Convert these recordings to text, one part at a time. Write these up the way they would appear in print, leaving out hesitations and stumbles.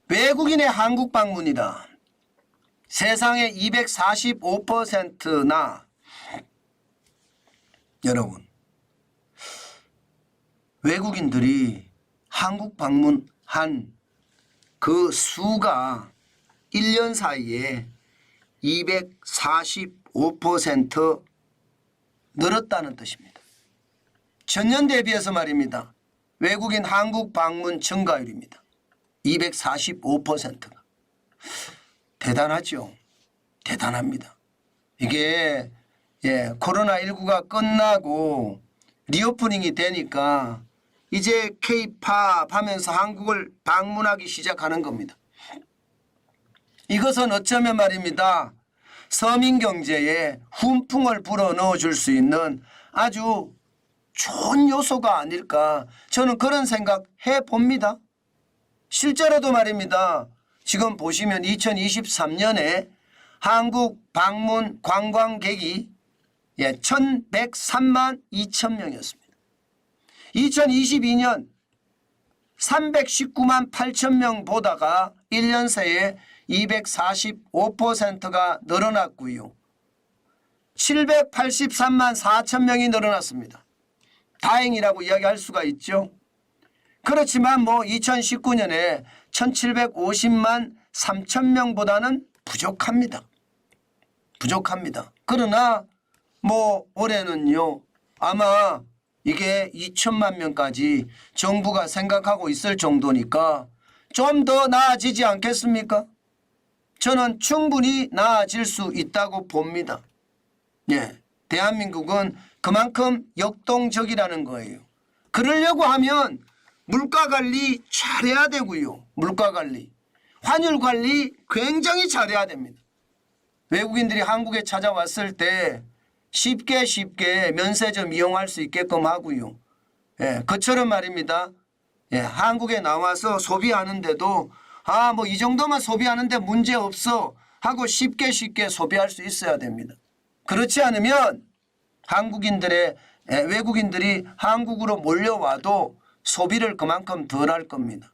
외국인의 한국 방문이다. 세상의 245%나 여러분 외국인들이 한국 방문한 그 수가 1년 사이에 245% 늘었다는 뜻입니다. 전년 대비해서 말입니다. 외국인 한국 방문 증가율입니다. 245%가. 대단하죠. 대단합니다. 이게 코로나19가 끝나고 리오프닝이 되니까 이제 K-팝 하면서 한국을 방문하기 시작하는 겁니다. 이것은 어쩌면 말입니다. 서민 경제에 훈풍을 불어넣어 줄 수 있는 아주 좋은 요소가 아닐까 저는 그런 생각 해봅니다. 실제로도 말입니다. 지금 보시면 2023년에 한국 방문 관광객이 1103만 2천 명이었습니다. 2022년 319만 8천 명 보다가 1년 새에 245%가 늘어났고요. 783만 4천 명이 늘어났습니다. 다행이라고 이야기할 수가 있죠. 그렇지만 2019년에 1750만 3천 명보다는 부족합니다. 부족합니다. 그러나 올해는요 아마 이게 2천만 명까지 정부가 생각하고 있을 정도니까 좀 더 나아지지 않겠습니까? 저는 충분히 나아질 수 있다고 봅니다. 대한민국은 그만큼 역동적이라는 거예요. 그러려고 하면 물가관리 잘해야 되고요. 물가관리. 환율관리 굉장히 잘해야 됩니다. 외국인들이 한국에 찾아왔을 때 쉽게 면세점 이용할 수 있게끔 하고요. 그처럼 말입니다. 한국에 나와서 소비하는데도 이 정도만 소비하는데 문제없어 하고 쉽게 소비할 수 있어야 됩니다. 그렇지 않으면 외국인들이 한국으로 몰려와도 소비를 그만큼 덜 할 겁니다.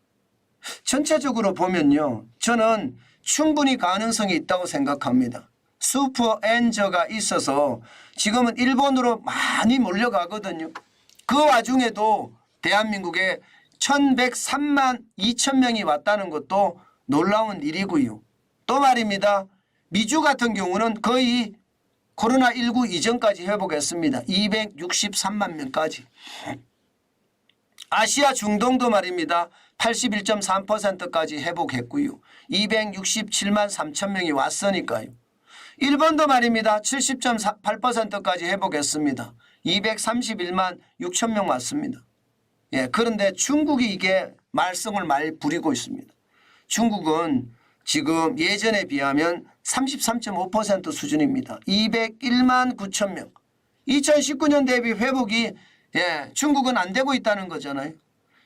전체적으로 보면요. 저는 충분히 가능성이 있다고 생각합니다. 슈퍼엔저가 있어서 지금은 일본으로 많이 몰려가거든요. 그 와중에도 대한민국에 1103만 2천 명이 왔다는 것도 놀라운 일이고요. 또 말입니다. 미주 같은 경우는 거의 코로나19 이전까지 해보겠습니다. 263만 명까지. 아시아 중동도 말입니다. 81.3%까지 회복했고요. 267만 3천 명이 왔으니까요. 일본도 말입니다. 70.8%까지 회복했습니다. 231만 6천 명 왔습니다. 그런데 중국이 이게 말썽을 많이 부리고 있습니다. 중국은 지금 예전에 비하면 33.5% 수준입니다. 201만 9천 명. 2019년 대비 회복이 중국은 안 되고 있다는 거잖아요.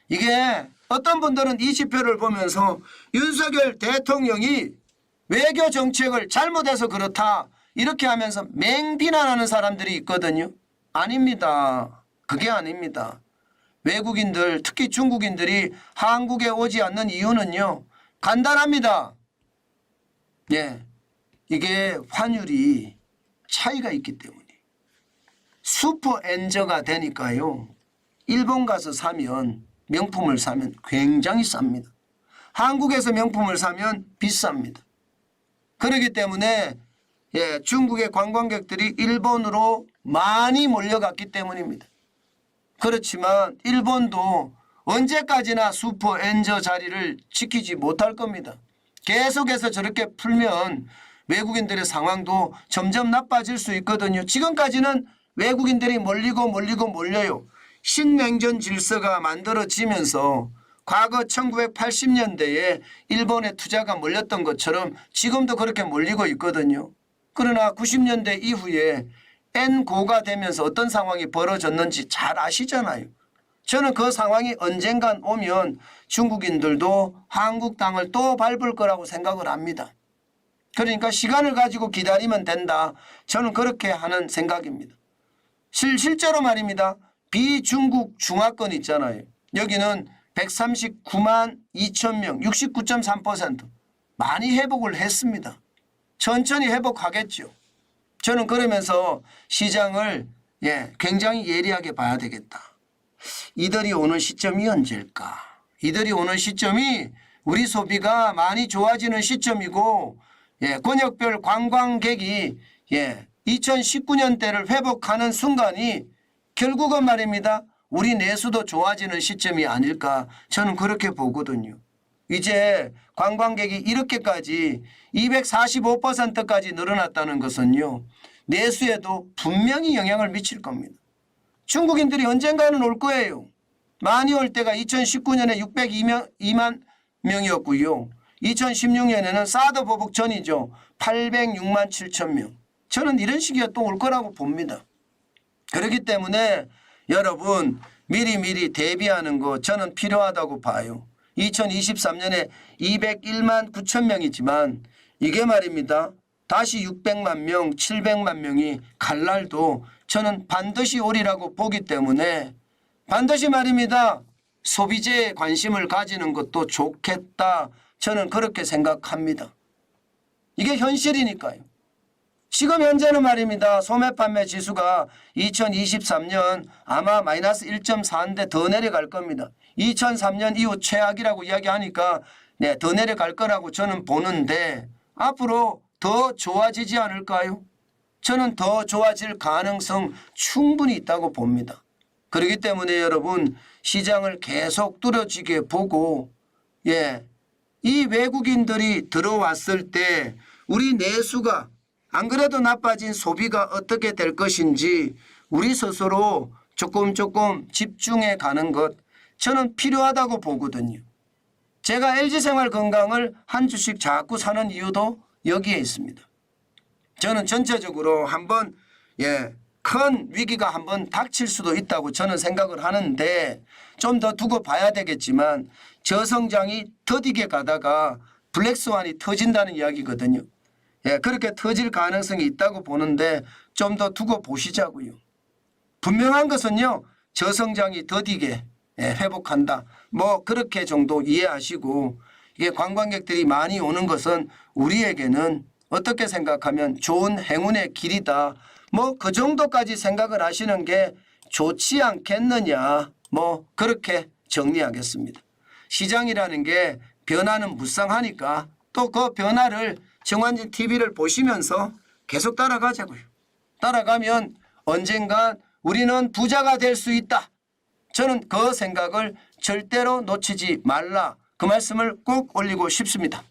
이게 어떤 분들은 이 지표를 보면서 윤석열 대통령이 외교 정책을 잘못해서 그렇다 이렇게 하면서 맹비난하는 사람들이 있거든요. 아닙니다. 그게 아닙니다. 외국인들 특히 중국인들이 한국에 오지 않는 이유는요. 간단합니다. 이게 환율이 차이가 있기 때문에 슈퍼엔저가 되니까요. 일본 가서 사면 명품을 사면 굉장히 쌉니다. 한국에서 명품을 사면 비쌉니다. 그렇기 때문에 중국의 관광객들이 일본으로 많이 몰려갔기 때문입니다. 그렇지만 일본도 언제까지나 슈퍼엔저 자리를 지키지 못할 겁니다. 계속해서 저렇게 풀면 외국인들의 상황도 점점 나빠질 수 있거든요. 지금까지는 외국인들이 몰려요. 신냉전 질서가 만들어지면서 과거 1980년대에 일본의 투자가 몰렸던 것처럼 지금도 그렇게 몰리고 있거든요. 그러나 90년대 이후에 N고가 되면서 어떤 상황이 벌어졌는지 잘 아시잖아요. 저는 그 상황이 언젠간 오면 중국인들도 한국 땅을 또 밟을 거라고 생각을 합니다. 그러니까 시간을 가지고 기다리면 된다. 저는 그렇게 하는 생각입니다. 실제로 말입니다. 비중국 중화권 있잖아요. 여기는 139만 2천 명, 69.3% 많이 회복을 했습니다. 천천히 회복하겠죠. 저는 그러면서 시장을 굉장히 예리하게 봐야 되겠다. 이들이 오는 시점이 언제일까? 이들이 오는 시점이 우리 소비가 많이 좋아지는 시점이고 권역별 관광객이 2019년대를 회복하는 순간이 결국은 말입니다. 우리 내수도 좋아지는 시점이 아닐까 저는 그렇게 보거든요. 이제 관광객이 이렇게까지 245%까지 늘어났다는 것은요. 내수에도 분명히 영향을 미칠 겁니다. 중국인들이 언젠가는 올 거예요. 많이 올 때가 2019년에 602만 명이었고요. 2016년에는 사드 보복 전이죠. 806만 7천 명. 저는 이런 시기가 또 올 거라고 봅니다. 그렇기 때문에 여러분 미리미리 대비하는 거 저는 필요하다고 봐요. 2023년에 201만 9천 명이지만 이게 말입니다. 다시 600만 명, 700만 명이 갈 날도 저는 반드시 오리라고 보기 때문에 반드시 말입니다. 소비재에 관심을 가지는 것도 좋겠다. 저는 그렇게 생각합니다. 이게 현실이니까요. 지금 현재는 말입니다. 소매 판매 지수가 2023년 아마 마이너스 1.4인데 더 내려갈 겁니다. 2003년 이후 최악이라고 이야기하니까 더 내려갈 거라고 저는 보는데 앞으로 더 좋아지지 않을까요? 저는 더 좋아질 가능성 충분히 있다고 봅니다. 그렇기 때문에 여러분 시장을 계속 뚫어지게 보고 이 외국인들이 들어왔을 때 우리 내수가 안 그래도 나빠진 소비가 어떻게 될 것인지 우리 스스로 조금 집중해 가는 것 저는 필요하다고 보거든요. 제가 LG생활건강을 한 주씩 자꾸 사는 이유도 여기에 있습니다. 저는 전체적으로 한번 큰 위기가 한번 닥칠 수도 있다고 저는 생각을 하는데 좀 더 두고 봐야 되겠지만 저성장이 더디게 가다가 블랙스완이 터진다는 이야기거든요. 그렇게 터질 가능성이 있다고 보는데 좀 더 두고 보시자고요. 분명한 것은요. 저성장이 더디게 회복한다. 뭐 그렇게 정도 이해하시고 이게 관광객들이 많이 오는 것은 우리에게는 어떻게 생각하면 좋은 행운의 길이다. 뭐 그 정도까지 생각을 하시는 게 좋지 않겠느냐. 뭐 그렇게 정리하겠습니다. 시장이라는 게 변화는 무쌍하니까 또 그 변화를 정환진 TV를 보시면서 계속 따라가자고요. 따라가면 언젠간 우리는 부자가 될 수 있다. 저는 그 생각을 절대로 놓치지 말라. 그 말씀을 꼭 올리고 싶습니다.